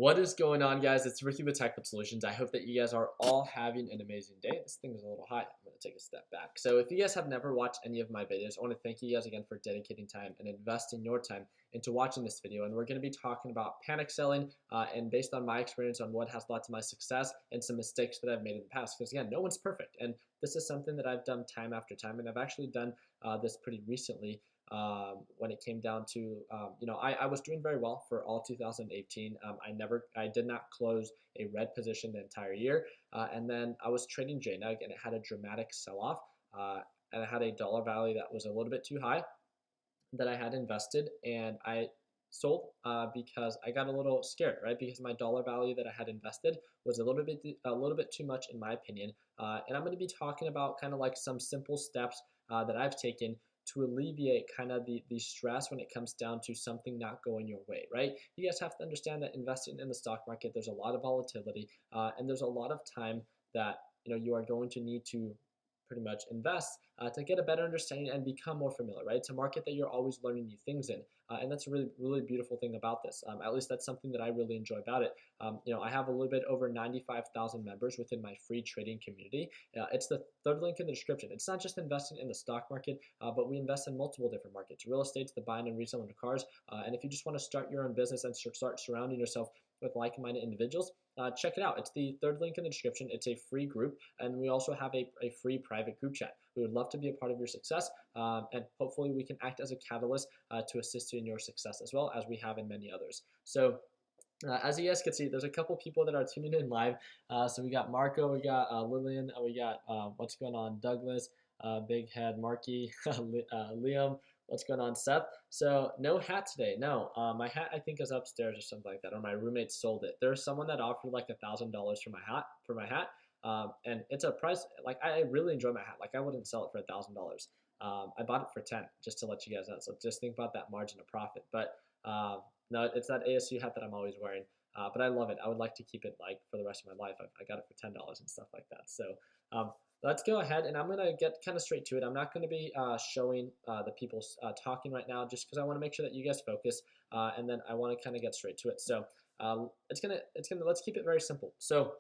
What is going on, guys? It's Ricky with Tech Solutions. I hope that you guys are all having an amazing day. This thing is a little high. I'm going to take a step back. So if you guys have never watched any of my videos, I want to thank you guys again for dedicating time and investing your time into watching this video. And we're going to be talking about panic selling and based on my experience on what has led to my success and some mistakes that I've made in the past. Because again, no one's perfect. And this is something that I've done time after time. And I've actually done this pretty recently. When it came down to, I was doing very well for all 2018. I did not close a red position the entire year. And then I was trading JNUG and it had a dramatic sell-off. And I had a dollar value that was a little bit too high that I had invested, and I sold because I got a little scared, right? Because my dollar value that I had invested was a little bit too much in my opinion. And I'm going to be talking about kind of like some simple steps that I've taken to alleviate kind of the stress when it comes down to something not going your way, right? You guys have to understand that investing in the stock market, there's a lot of volatility and there's a lot of time that you are going to need to pretty much invest to get a better understanding and become more familiar, right? It's a market that you're always learning new things in, and that's a really beautiful thing about this. At least that's something that I really enjoy about it. I have a little bit over 95,000 members within my free trading community. It's the third link in the description. It's not just investing in the stock market, but we invest in multiple different markets. Real estate's the buying and reselling of cars, and if you just want to start your own business and start surrounding yourself with like-minded individuals, check it out. It's the third link in the description. It's a free group, and we also have a free private group chat. We would love to be a part of your success, and hopefully we can act as a catalyst to assist you in your success as well as we have in many others. So as you guys can see, there's a couple people that are tuning in live. So we got Marco, we got Lillian, we got what's going on, Douglas, Big Head, Marky, Liam. What's going on, Seth? So no hat today. No, my hat I think is upstairs or something like that, or my roommate sold it. There's someone that offered like $1,000 for my hat, and it's a price. Like I really enjoy my hat. Like I wouldn't sell it for $1,000. I bought it for 10, just to let you guys know. So just think about that margin of profit. But no, it's that ASU hat that I'm always wearing. But I love it. I would like to keep it like for the rest of my life. I got it for $10 and stuff like that. So let's go ahead, and I'm going to get kind of straight to it. I'm not going to be showing the people talking right now just because I want to make sure that you guys focus, and then I want to kind of get straight to it. So let's keep it very simple. So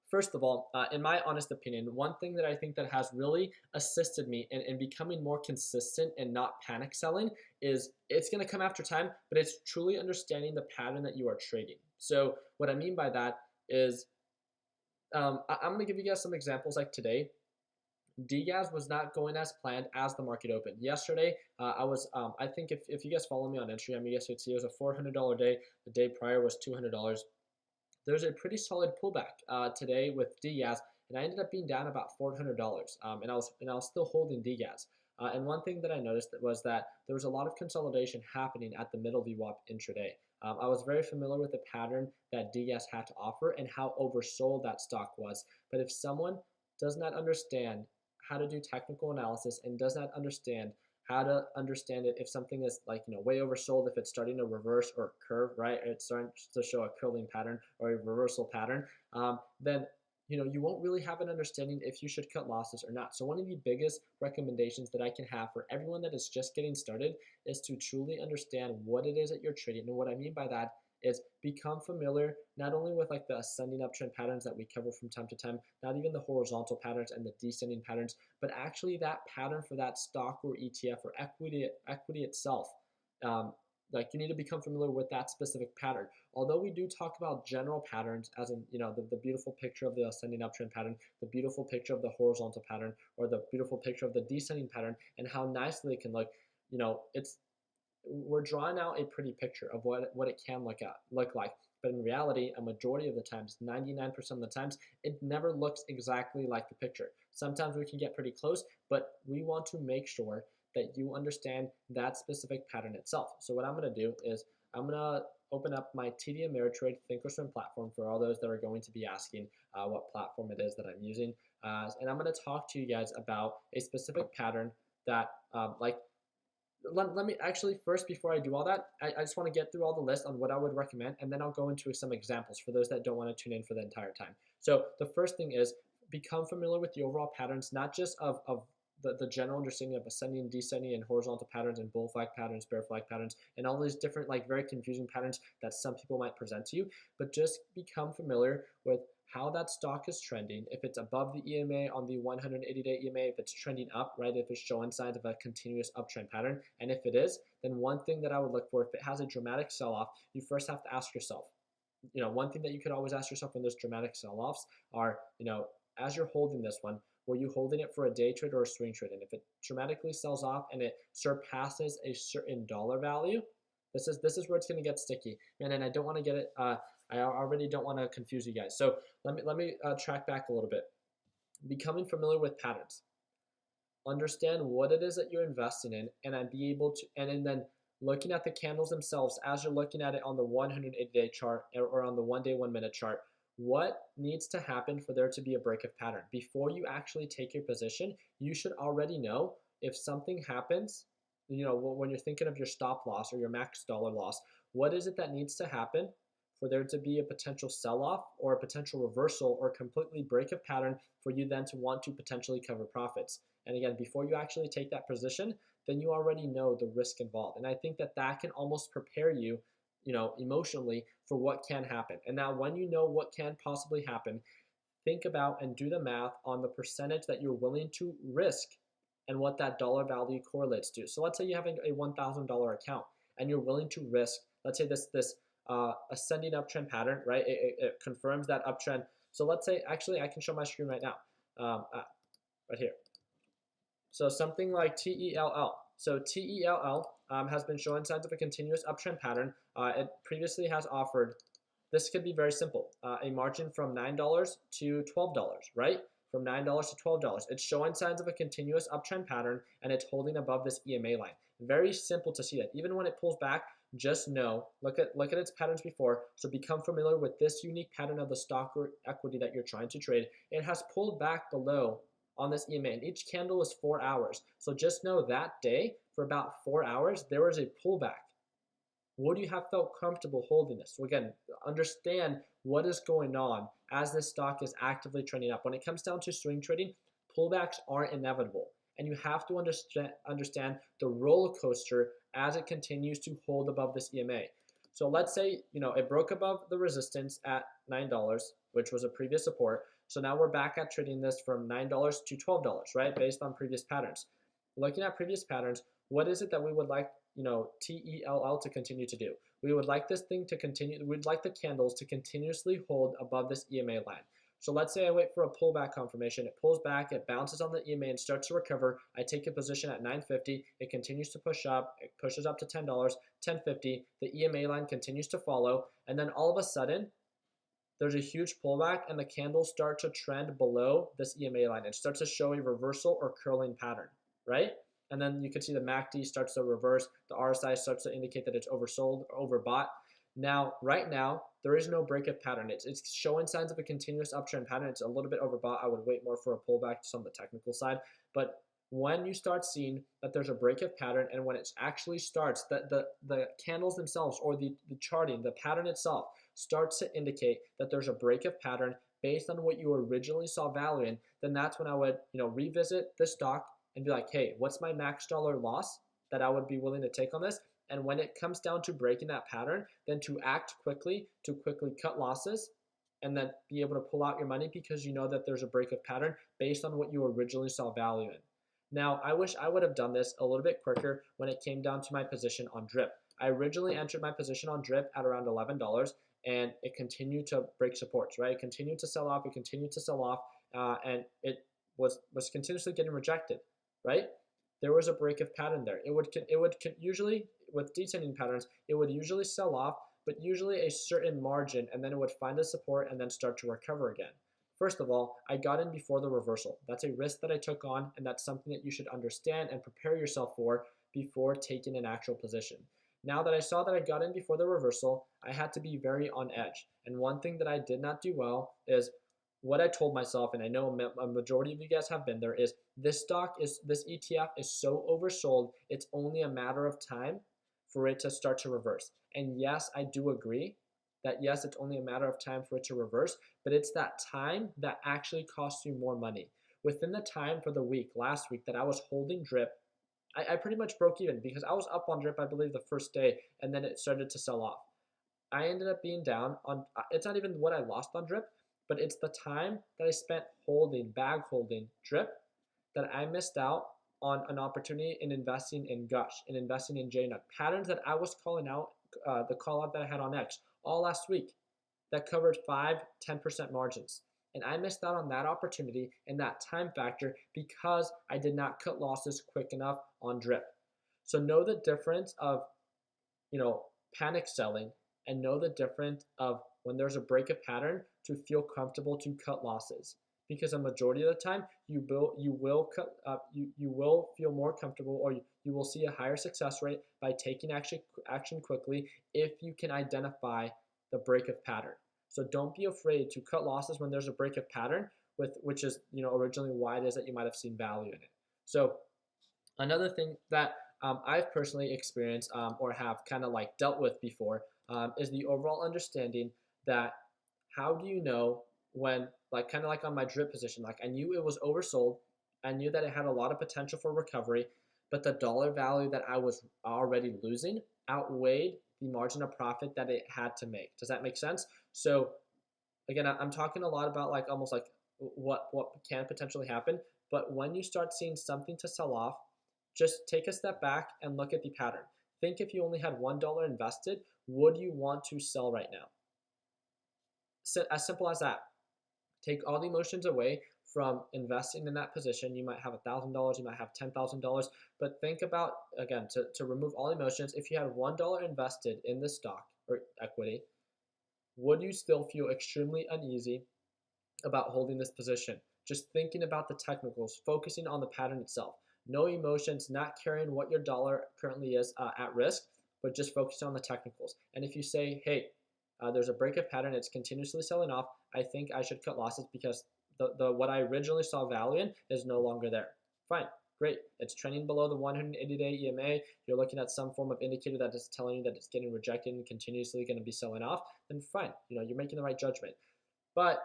first of all, in my honest opinion, one thing that I think that has really assisted me in becoming more consistent and not panic selling is it's going to come after time, but it's truly understanding the pattern that you are trading. So what I mean by that is I'm going to give you guys some examples like today. DGAS was not going as planned as the market opened. Yesterday, I think if you guys follow me on Instagram, you guys could see it was a $400 day. The day prior was $200. There's a pretty solid pullback today with DGAS, and I ended up being down about $400. And I was still holding DGAS. And one thing that I noticed was that there was a lot of consolidation happening at the middle VWAP intraday. I was very familiar with the pattern that DGAS had to offer and how oversold that stock was. But if someone does not understand how to do technical analysis and does not understand how to understand it if something is like way oversold, if it's starting to reverse or curve, right, it's starting to show a curling pattern or a reversal pattern, then you won't really have an understanding if you should cut losses or not. So one of the biggest recommendations that I can have for everyone that is just getting started is to truly understand what it is that you're trading. And what I mean by that is become familiar not only with like the ascending uptrend patterns that we cover from time to time, not even the horizontal patterns and the descending patterns, but actually that pattern for that stock or ETF or equity itself. Like you need to become familiar with that specific pattern. Although we do talk about general patterns, as in the beautiful picture of the ascending uptrend pattern, the beautiful picture of the horizontal pattern, or the beautiful picture of the descending pattern, and how nicely it can look. We're drawing out a pretty picture of what it can look like. But in reality, a majority of the times, 99% of the times, it never looks exactly like the picture. Sometimes we can get pretty close, but we want to make sure that you understand that specific pattern itself. So what I'm going to do is I'm going to open up my TD Ameritrade Thinkorswim platform for all those that are going to be asking what platform it is that I'm using. And I'm going to talk to you guys about a specific pattern that let me actually first, before I do all that, I just want to get through all the list on what I would recommend, and then I'll go into some examples for those that don't want to tune in for the entire time. So the first thing is become familiar with the overall patterns, not just of the general understanding of ascending, descending, and horizontal patterns, and bull flag patterns, bear flag patterns, and all these different like very confusing patterns that some people might present to you. But just become familiar with how that stock is trending. If it's above the EMA on the 180-day EMA, if it's trending up, right, if it's showing signs of a continuous uptrend pattern, and if it is, then one thing that I would look for, if it has a dramatic sell-off, you first have to ask yourself, one thing that you could always ask yourself when there's dramatic sell-offs are, as you're holding this one, were you holding it for a day trade or a swing trade? And if it dramatically sells off and it surpasses a certain dollar value, this is where it's going to get sticky, man. And I don't want to get it. I already don't want to confuse you guys. So let me track back a little bit. Becoming familiar with patterns. Understand what it is that you're investing in, and then be able to, and then looking at the candles themselves as you're looking at it on the 180-day chart or on the 1-day, 1-minute chart. What needs to happen for there to be a break of pattern? Before you actually take your position, you should already know if something happens, when you're thinking of your stop loss or your max dollar loss, what is it that needs to happen for there to be a potential sell-off or a potential reversal or completely break of pattern for you then to want to potentially cover profits? And again, before you actually take that position, then you already know the risk involved. And I think that that can almost prepare you, emotionally for what can happen. And now when you know what can possibly happen, think about and do the math on the percentage that you're willing to risk and what that dollar value correlates to. So let's say you have a $1,000 account and you're willing to risk, let's say this ascending uptrend pattern, right? It confirms that uptrend. So let's say, actually, I can show my screen right now, right here. So something like TELL. So TELL has been showing signs of a continuous uptrend pattern. It previously has offered, this could be very simple, a margin from $9 to $12, right? From $9 to $12. It's showing signs of a continuous uptrend pattern, and it's holding above this EMA line. Very simple to see that. Even when it pulls back, just know, look at its patterns before, so become familiar with this unique pattern of the stock or equity that you're trying to trade. It has pulled back below on this EMA, and each candle is 4 hours. So just know that day, for about 4 hours, there was a pullback. Would you have felt comfortable holding this? So again, understand what is going on as this stock is actively trending up. When it comes down to swing trading, pullbacks are inevitable. And you have to understand the roller coaster as it continues to hold above this EMA. So let's say, it broke above the resistance at $9, which was a previous support. So now we're back at trading this from $9 to $12, right? Based on previous patterns. Looking at previous patterns, what is it that we would like, TELL to continue to do? We would like this thing to continue, we'd like the candles to continuously hold above this EMA line. So let's say I wait for a pullback confirmation. It pulls back, it bounces on the EMA and starts to recover. I take a position at $9.50. It continues to push up. It pushes up to $10, $10.50. The EMA line continues to follow. And then all of a sudden, there's a huge pullback and the candles start to trend below this EMA line. It starts to show a reversal or curling pattern, right? And then you can see the MACD starts to reverse. The RSI starts to indicate that it's oversold or overbought. Now, right now, there is no break of pattern. It's showing signs of a continuous uptrend pattern. It's a little bit overbought. I would wait more for a pullback just on the technical side. But when you start seeing that there's a break of pattern, and when it actually starts, the candles themselves or the charting, the pattern itself starts to indicate that there's a break of pattern based on what you originally saw value in, then that's when I would, revisit the stock and be like, hey, what's my max dollar loss that I would be willing to take on this? And when it comes down to breaking that pattern, then to act quickly, to quickly cut losses, and then be able to pull out your money because you know that there's a break of pattern based on what you originally saw value in. Now, I wish I would have done this a little bit quicker when it came down to my position on DRIP. I originally entered my position on DRIP at around $11, and it continued to break supports, right? It continued to sell off, and it was continuously getting rejected, right? There was a break of pattern there. It would usually, with descending patterns, it would usually sell off, but usually a certain margin, and then it would find a support and then start to recover again. First of all, I got in before the reversal. That's a risk that I took on, and that's something that you should understand and prepare yourself for before taking an actual position. Now that I saw that I got in before the reversal, I had to be very on edge. And one thing that I did not do well is what I told myself, and I know a majority of you guys have been there, is this ETF is so oversold, it's only a matter of time for it to start to reverse. And yes, I do agree that yes, it's only a matter of time for it to reverse, but it's that time that actually costs you more money. Within the time for the week, last week, that I was holding drip, I pretty much broke even because I was up on drip, I believe, the first day, and then it started to sell off. I ended up being down on, it's not even what I lost on drip, but it's the time that I spent holding, bag holding drip, that I missed out on an opportunity in investing in Gush, in investing in JNUG, patterns that I was calling out, the call out that I had on X all last week that covered 5-10% margins. And I missed out on that opportunity and that time factor because I did not cut losses quick enough on drip. So know the difference of, panic selling, and know the difference of when there's a break of pattern to feel comfortable to cut losses. Because a majority of the time you will feel more comfortable, or you will see a higher success rate by taking action quickly if you can identify the break of pattern. So don't be afraid to cut losses when there's a break of pattern, which is originally why it is that you might have seen value in it. So another thing that I've personally experienced or have kind of like dealt with before is the overall understanding that how do you know when, like kind of like on my drip position, like I knew it was oversold, I knew that it had a lot of potential for recovery, but the dollar value that I was already losing outweighed the margin of profit that it had to make. Does that make sense? So again, I'm talking a lot about like almost like what can potentially happen, but when you start seeing something to sell off, just take a step back and look at the pattern. Think if you only had $1 invested, would you want to sell right now? So as simple as that. Take all the emotions away from investing in that position. You might have $1,000, you might have $10,000, but think about, again, to remove all emotions, if you had $1 invested in this stock or equity, would you still feel extremely uneasy about holding this position? Just thinking about the technicals, focusing on the pattern itself. No emotions, not caring what your dollar currently is at risk, but just focusing on the technicals. And if you say, hey, there's a break of pattern, it's continuously selling off, I think I should cut losses because the what I originally saw value in is no longer there. Fine, great. It's trending below the 180-day EMA. You're looking at some form of indicator that is telling you that it's getting rejected and continuously going to be selling off, then fine, you're making the right judgment. But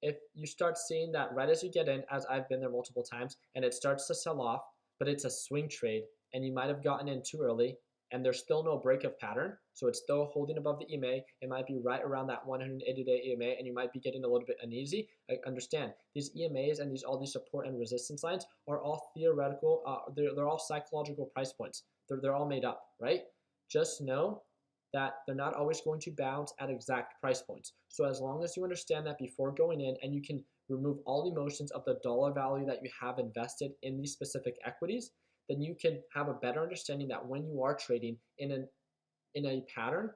if you start seeing that right as you get in, as I've been there multiple times, and it starts to sell off, but it's a swing trade, and you might have gotten in too early, and there's still no break of pattern, so it's still holding above the EMA, it might be right around that 180-day EMA, and you might be getting a little bit uneasy. Understand, these EMAs and all these support and resistance lines are all theoretical, they're all psychological price points. They're all made up, right? Just know that they're not always going to bounce at exact price points. So as long as you understand that before going in, and you can remove all the emotions of the dollar value that you have invested in these specific equities, then you can have a better understanding that when you are trading in a pattern,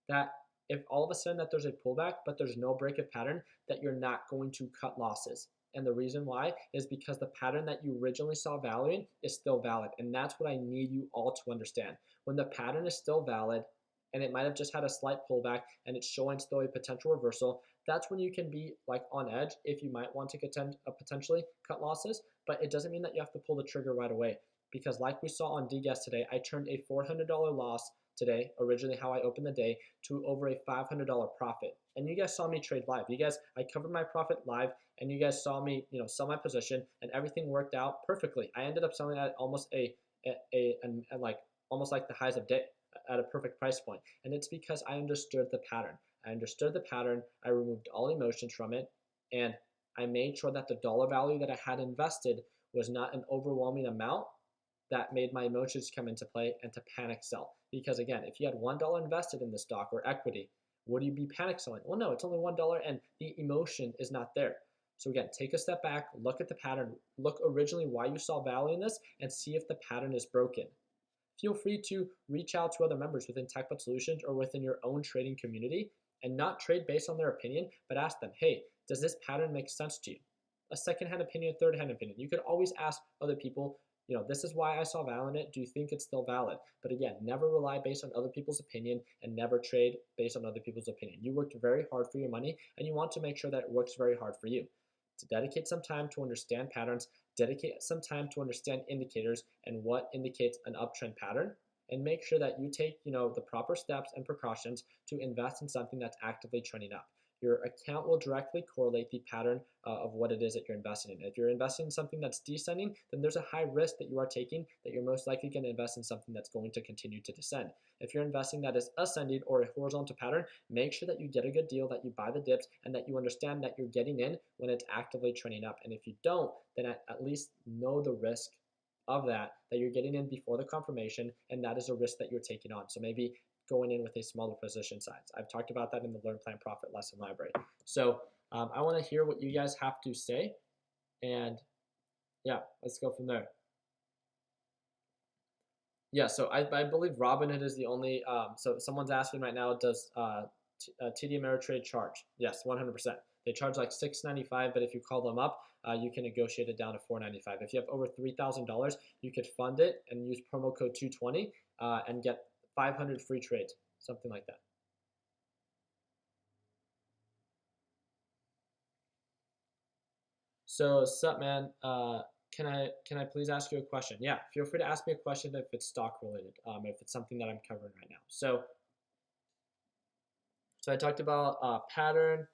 that if all of a sudden that there's a pullback but there's no break of pattern, that you're not going to cut losses. And the reason why is because the pattern that you originally saw value in is still valid. And that's what I need you all to understand. When the pattern is still valid, and it might have just had a slight pullback and it's showing still a potential reversal, that's when you can be like on edge if you might want to potentially cut losses, but it doesn't mean that you have to pull the trigger right away, because like we saw on DGuess today, I turned a $400 loss today, originally how I opened the day, to over a $500 profit. And you guys saw me trade live. I covered my profit live, and you guys saw me, sell my position, and everything worked out perfectly. I ended up selling at almost almost like the highs of day at a perfect price point. And it's because I understood the pattern. I removed all emotions from it, and I made sure that the dollar value that I had invested was not an overwhelming amount that made my emotions come into play and to panic sell. Because again, if you had $1 invested in the stock or equity, would you be panic selling? Well, no, it's only $1 and the emotion is not there. So again, take a step back, look at the pattern, look originally why you saw value in this, and see if the pattern is broken. Feel free to reach out to other members within TechBot Solutions or within your own trading community, and not trade based on their opinion, but ask them, hey, does this pattern make sense to you? A second-hand opinion, third-hand opinion. You could always ask other people, this is why I saw value in it. Do you think it's still valid? But again, never rely based on other people's opinion, and never trade based on other people's opinion. You worked very hard for your money, and you want to make sure that it works very hard for you. To dedicate some time to understand patterns, dedicate some time to understand indicators and what indicates an uptrend pattern, and make sure that you take the proper steps and precautions to invest in something that's actively trending up. your account will directly correlate the pattern of what it is that you're investing in. If you're investing in something that's descending, then there's a high risk that you are taking that you're most likely going to invest in something that's going to continue to descend. If you're investing that is ascending or a horizontal pattern, make sure that you get a good deal, that you buy the dips, and that you understand that you're getting in when it's actively trending up. And if you don't, then at least know the risk of that you're getting in before the confirmation, and that is a risk that you're taking on. So maybe going in with a smaller position size. I've talked about that in the Learn Plan Profit lesson library. So I want to hear what you guys have to say, and yeah, let's go from there. Yeah, so I believe Robinhood is the only, so someone's asking right now, does TD Ameritrade charge? Yes, 100%. They charge like $6.95, but if you call them up, you can negotiate it down to $4.95. If you have over $3,000, you could fund it and use promo code 220 and get 500 free trades, something like that. So, sup, man? Can I please ask you a question? Yeah, feel free to ask me a question if it's stock related, if it's something that I'm covering right now. So I talked about pattern.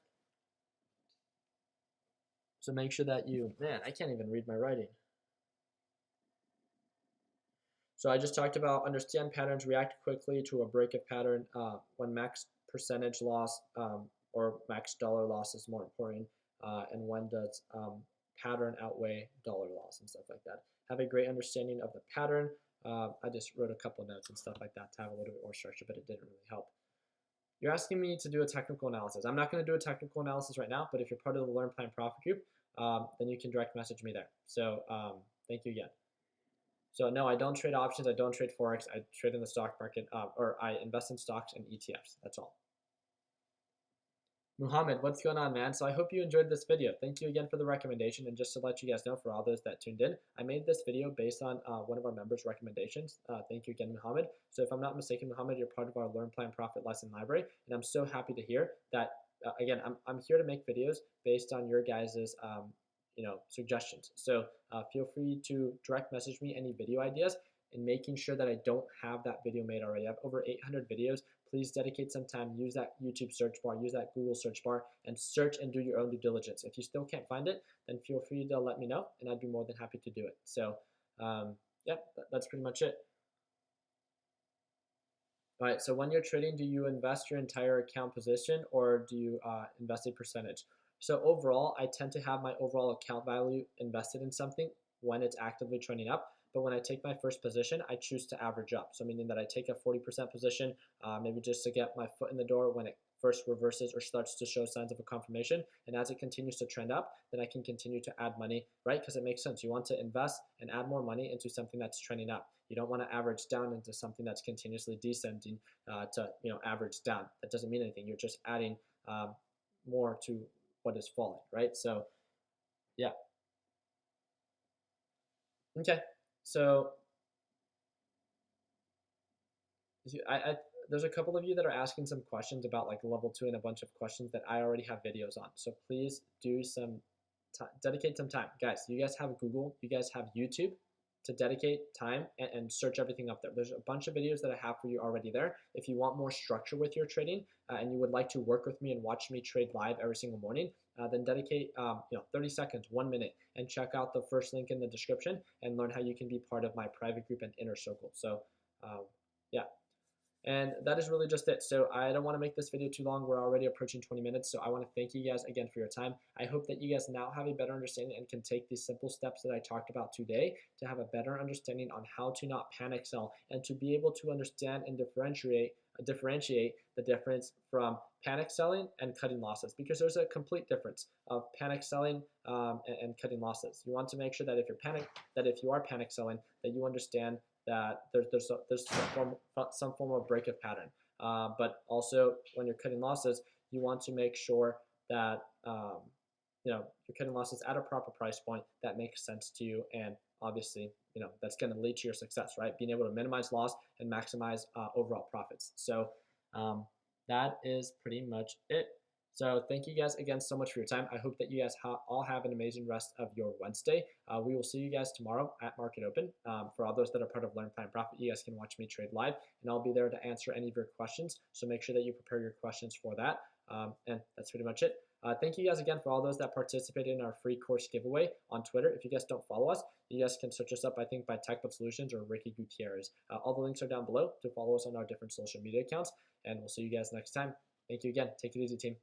So make sure that man, I can't even read my writing. So I just talked about understand patterns, react quickly to a break of pattern when max percentage loss or max dollar loss is more important, and when does pattern outweigh dollar loss and stuff like that. Have a great understanding of the pattern. I just wrote a couple notes and stuff like that to have a little bit more structure, but it didn't really help. You're asking me to do a technical analysis. I'm not going to do a technical analysis right now, but if you're part of the Learn Plan Profit group, then you can direct message me there. So thank you again. So no, I don't trade options. I don't trade Forex. I trade in the stock market, or I invest in stocks and ETFs. That's all. Muhammad, what's going on, man? So I hope you enjoyed this video. Thank you again for the recommendation. And just to let you guys know, for all those that tuned in, I made this video based on one of our members' recommendations. Thank you again, Muhammad. So if I'm not mistaken, Muhammad, you're part of our Learn Plan Profit lesson library. And I'm so happy to hear that, again, I'm here to make videos based on your guys' suggestions. So feel free to direct message me any video ideas, and making sure that I don't have that video made already. I have over 800 videos. Please dedicate some time, use that YouTube search bar, use that Google search bar, and search and do your own due diligence. If you still can't find it, then feel free to let me know, and I'd be more than happy to do it. So yeah, that's pretty much it. All right, so when you're trading, do you invest your entire account position, or do you invest a percentage? So overall, I tend to have my overall account value invested in something when it's actively trending up. But when I take my first position, I choose to average up. So meaning that I take a 40% position, maybe just to get my foot in the door when it first reverses or starts to show signs of a confirmation. And as it continues to trend up, then I can continue to add money, right? Because it makes sense. You want to invest and add more money into something that's trending up. You don't want to average down into something that's continuously descending to average down. That doesn't mean anything. You're just adding more to what is falling, right? So yeah. Okay. So there's a couple of you that are asking some questions about like level 2 and a bunch of questions that I already have videos on. So please do dedicate some time. Guys, you guys have Google, you guys have YouTube to dedicate time and search everything up there. There's a bunch of videos that I have for you already there. If you want more structure with your trading and you would like to work with me and watch me trade live every single morning, then dedicate 30 seconds, 1 minute, and check out the first link in the description and learn how you can be part of my private group and inner circle. So yeah. And that is really just it. So I don't want to make this video too long. We're already approaching 20 minutes. So I want to thank you guys again for your time. I hope that you guys now have a better understanding and can take these simple steps that I talked about today to have a better understanding on how to not panic sell and to be able to understand and differentiate the difference from panic selling and cutting losses, because there's a complete difference of panic selling and cutting losses. You want to make sure that if you are panic selling, that you understand that there's some form of break of pattern. But also when you're cutting losses, you want to make sure that you're cutting losses at a proper price point that makes sense to you, and obviously that's going to lead to your success, right? Being able to minimize loss and maximize overall profits. So that is pretty much it. So thank you guys again so much for your time. I hope that you guys all have an amazing rest of your Wednesday. We will see you guys tomorrow at Market Open. For all those that are part of Learn Plan Profit, you guys can watch me trade live, and I'll be there to answer any of your questions. So make sure that you prepare your questions for that. And that's pretty much it. Thank you guys again for all those that participated in our free course giveaway on Twitter. If you guys don't follow us, you guys can search us up, I think, by TechUp Solutions or Ricky Gutierrez. All the links are down below to follow us on our different social media accounts, and we'll see you guys next time. Thank you again. Take it easy, team.